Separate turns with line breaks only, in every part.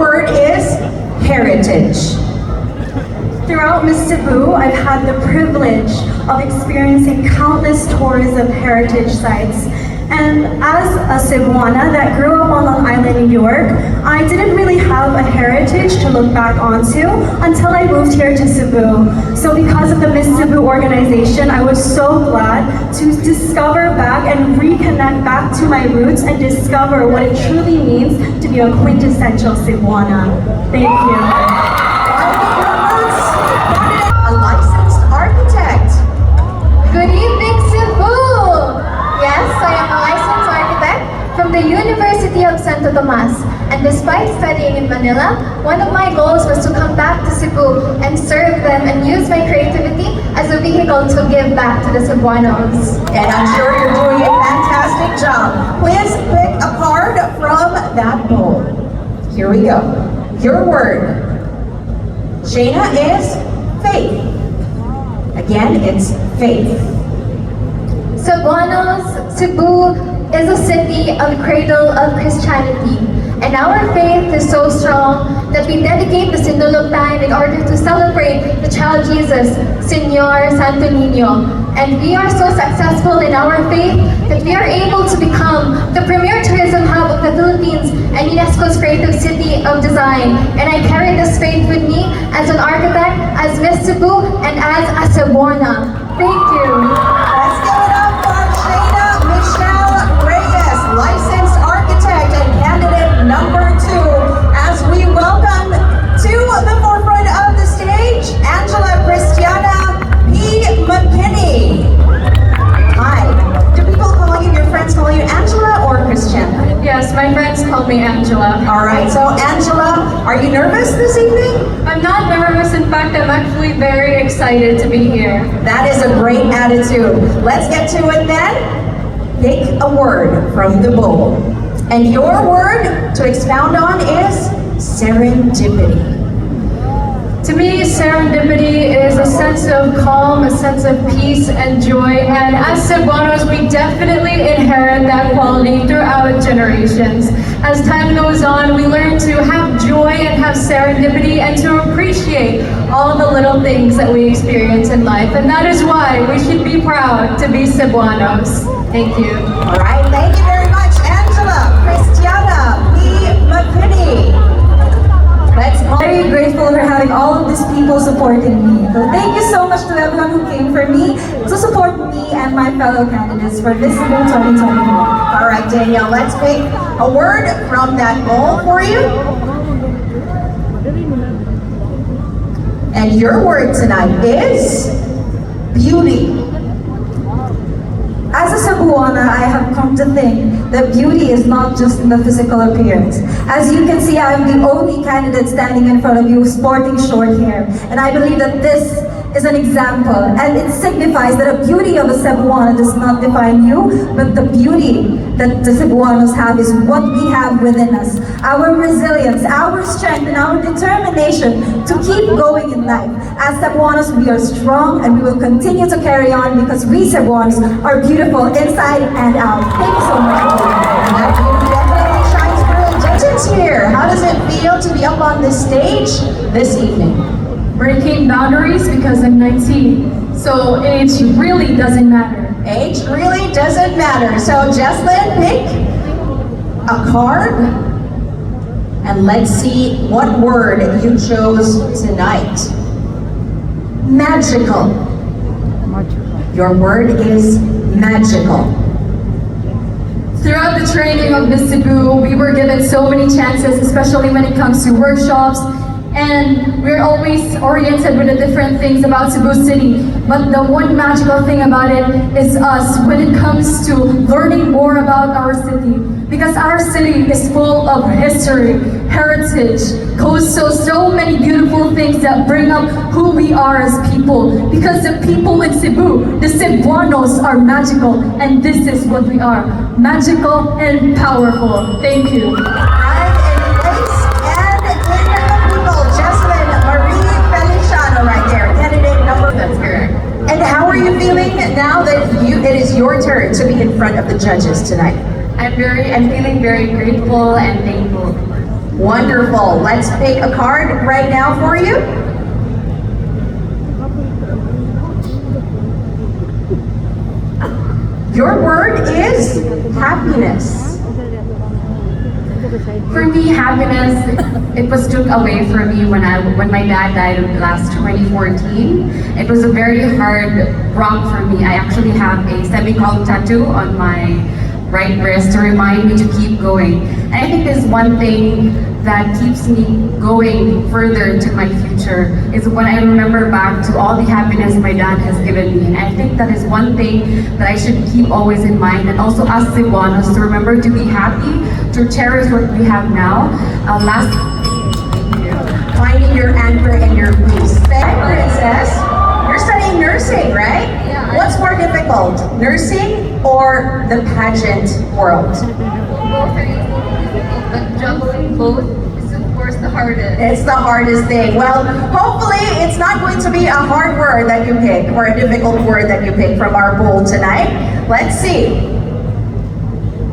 Word is heritage.
Throughout Miss Cebu, I've had the privilege of experiencing countless tours of heritage sites. And as a Cebuana that grew up on Long Island, New York, I didn't really have a heritage to look back onto until I moved here to Cebu. So because of the Miss Cebu organization, I was so glad to discover back and reconnect back to my roots and discover what it truly means to be a quintessential Cebuana. Thank you.
A licensed architect.
Good evening, Cebu! Yes, I am a licensed architect from the University of Santo Tomas. And despite studying in Manila, one of my goals was to come back to Cebu and serve them and use my creativity as a vehicle to give back to the Cebuanos.
And I'm sure you're doing a fantastic job. Please pick a card from that bowl. Here we go. Your word, Shayna, is faith. Again, it's faith.
Cebuanos, Cebu is a city of cradle of Christianity. And our faith is so strong that we dedicate the Sinulog time in order to celebrate the child Jesus, Señor Santo Niño. And we are so successful in our faith that we are able to become the premier tourism hub of the Philippines and UNESCO's Creative City of Design. And I carry this faith with me as an architect, as Miss Cebu, and as a Cebuana. Thank you.
Let's give it up for Shayna Michelle Reyes, licensed architect and candidate number 2, as we welcome to the forefront of the stage, Angela Christiana P. McKinney. Hi. Do people call you, your friends call you Angela or Christiana?
Yes, my friends call me Angela.
All right, so Angela, are you nervous this evening?
I'm not nervous. In fact, I'm actually very excited to be here.
That is a great attitude. Let's get to it then. Pick a word from the bowl. And your word to expound on is serendipity.
To me, serendipity is a sense of calm, a sense of peace and joy. And as Cebuanos, we definitely inherit that quality throughout generations. As time goes on, we learn to have joy and have serendipity and to appreciate all the little things that we experience in life. And that is why we should be proud to be Cebuanos. Thank you.
All right, thank you very much, Angela Christiana P. McKinney.
I'm very grateful for having all of these people supporting me. So thank you so much to everyone who came for me to support me and my fellow candidates for this Cebu 2024.
All right, Danielle, let's pick a word from that bowl for you. And your word tonight is beauty.
As a Cebuana, I have come to think that beauty is not just in the physical appearance. As you can see, I'm the only candidate standing in front of you sporting short hair. And I believe that this is an example, and it signifies that the beauty of a Cebuana does not define you, but the beauty that the Cebuanos have is what we have within us. Our resilience, our strength, and our determination to keep going in life. As Cebuanos, we are strong and we will continue to carry on because we Cebuanos are beautiful inside and out. Thank you so much.
That beauty definitely shines through. Judges here, how does it feel to be up on this stage this evening?
Breaking boundaries because I'm 19. So age really doesn't matter.
Age really doesn't matter. So Jesslyn, pick a card and let's see what word you chose tonight. Magical. Your word is magical.
Throughout the training of Miss Cebu, we were given so many chances, especially when it comes to workshops. And we're always oriented with the different things about Cebu City. But the one magical thing about it is us when it comes to learning more about our city. Because our city is full of history, heritage, coastal, so many beautiful things that bring up who we are as people. Because the people in Cebu, the Cebuanos, are magical. And this is what we are, magical and powerful. Thank you.
And how are you feeling now that it is your turn to be in front of the judges tonight?
I'm feeling very grateful and thankful.
Wonderful. let's pick a card right now for you. Your word is happiness.
For me, happiness, it was took away from me when my dad died last 2014. It was a very hard rock for me. I actually have a semicolon tattoo on my right wrist to remind me to keep going. And I think there's one thing that keeps me going further to my future is when I remember back to all the happiness my dad has given me. And I think that is one thing that I should keep always in mind, and also us Cebuanos to remember to be happy, to cherish what we have now.
Finding your anchor and your peace. Princess, you're studying nursing, right?
Yeah.
What's more difficult, nursing or the pageant world?
Both are equal, but juggling both is of course the hardest.
It's the hardest thing. Well, hopefully it's not going to be a hard word that you pick or a difficult word that you pick from our poll tonight. Let's see.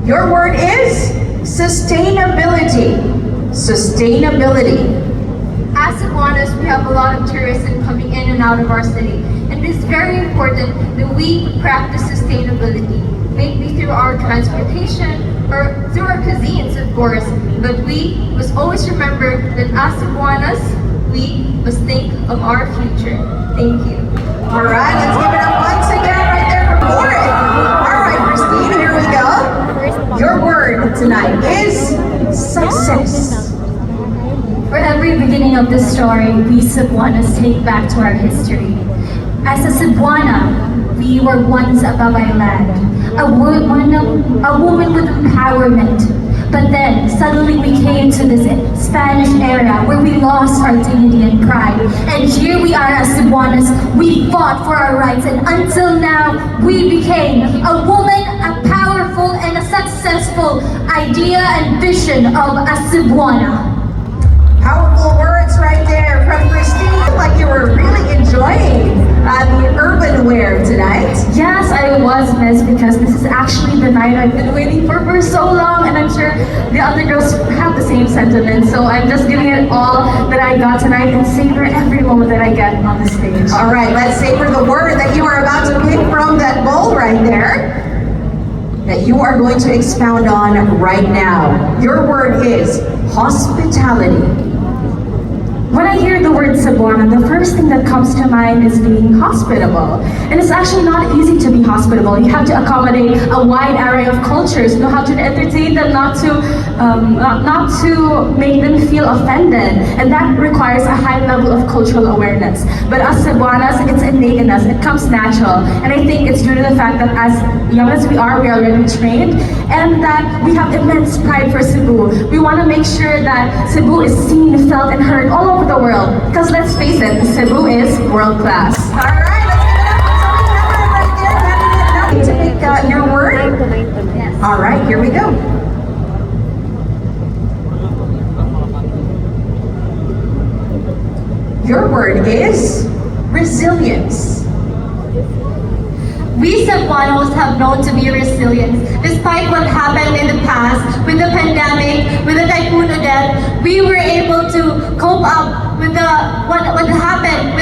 Your word is sustainability. Sustainability.
As Cebuanos, we have a lot of tourists coming in and out of our city. And it is very important that we practice sustainability, maybe through our transportation or through our cuisines, of course. But we must always remember that as Cebuanos, we must think of our future. Thank you.
All right, let's give it up once again right there for Boris. All right, Christine, here we go. Your word tonight is success.
For every beginning of the story, we Cebuanos take back to our history. As a Cebuana, we were once a babaylan, a woman with empowerment. But then, suddenly we came to this Spanish era where we lost our dignity and pride. And here we are as Cebuanos, we fought for our rights, and until now, we became a woman, a powerful and a successful idea and vision of a Cebuana.
Powerful words right there from Christine. Like you were really enjoying the urban wear tonight.
Yes, I was, Miss, because this is actually the night I've been waiting for so long, and I'm sure the other girls have the same sentiment. So I'm just giving it all that I got tonight and savor every moment that I get on the stage.
All right, let's savor the word that you are about to pick from that bowl right there, that you are going to expound on right now. Your word is hospitality.
When I hear the word Cebuana, the first thing that comes to mind is being hospitable. And it's actually not easy to be hospitable. You have to accommodate a wide array of cultures, know how to entertain them, not to make them feel offended. And that requires a high level of cultural awareness. But us Cebuanas, it's innate in us, it comes natural. And I think it's due to the fact that as young as we are already trained, and that we have immense pride for Cebu. We want to make sure that Cebu is seen, felt, and heard all over the world. Because let's face it, Cebu is world class.
All right, let's give it up for somebody right there. To pick your word.
Yes.
All right, here we go. Your word is resilience.
We Cebuanos have known to be resilient. Despite what happened in the past, with the pandemic, with the Typhoon Odette, we were able to cope up with what happened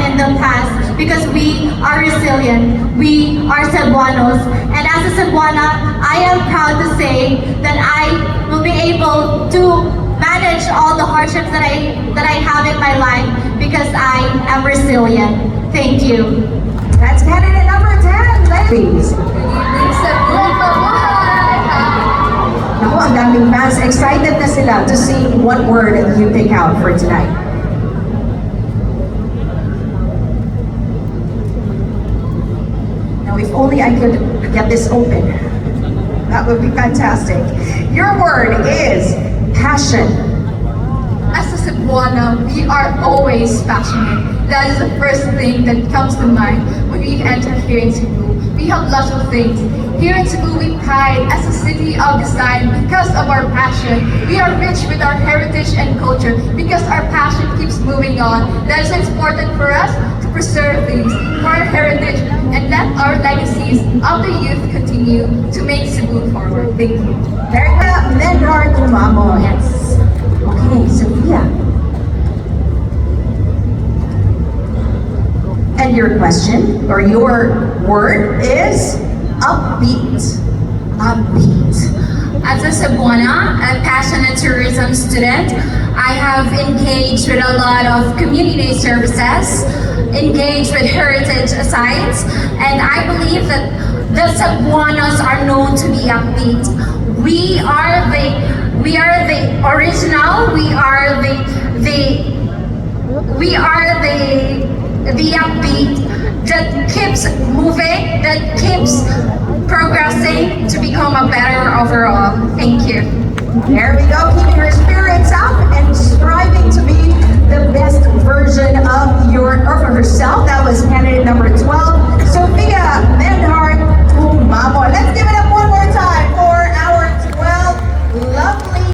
in the past because we are resilient. We are Cebuanos. And as a Cebuana, I am proud to say that I will be able to manage all the hardships that I have in my life because I am resilient. Thank you.
That's candidate number 10, ladies. Naku, ang daming fans. Excited na sila to see what word you pick out for tonight. Now, if only I could get this open. That would be fantastic. Your word is passion.
As a Cebuana, we are always passionate. That is the first thing that comes to mind when we enter here in Cebu. We have lots of things. Here in Cebu, we pride as a city of design because of our passion. We are rich with our heritage and culture because our passion keeps moving on. That is important for us to preserve these, for our heritage, and let our legacies of the youth continue to make Cebu forward. Thank you.
Very good. Menor Tumamo.
Yes.
Okay, Sophia. And your question, or your word is upbeat. Upbeat.
As a Cebuana, a passionate tourism student, I have engaged with a lot of community services, engaged with heritage sites, and I believe that the Cebuanos are known to be upbeat. We are the original, we are the upbeat that keeps moving, that keeps progressing to become a better overall. Thank you.
There we go, keeping her spirits up and striving to be the best version of herself. That was candidate number 12.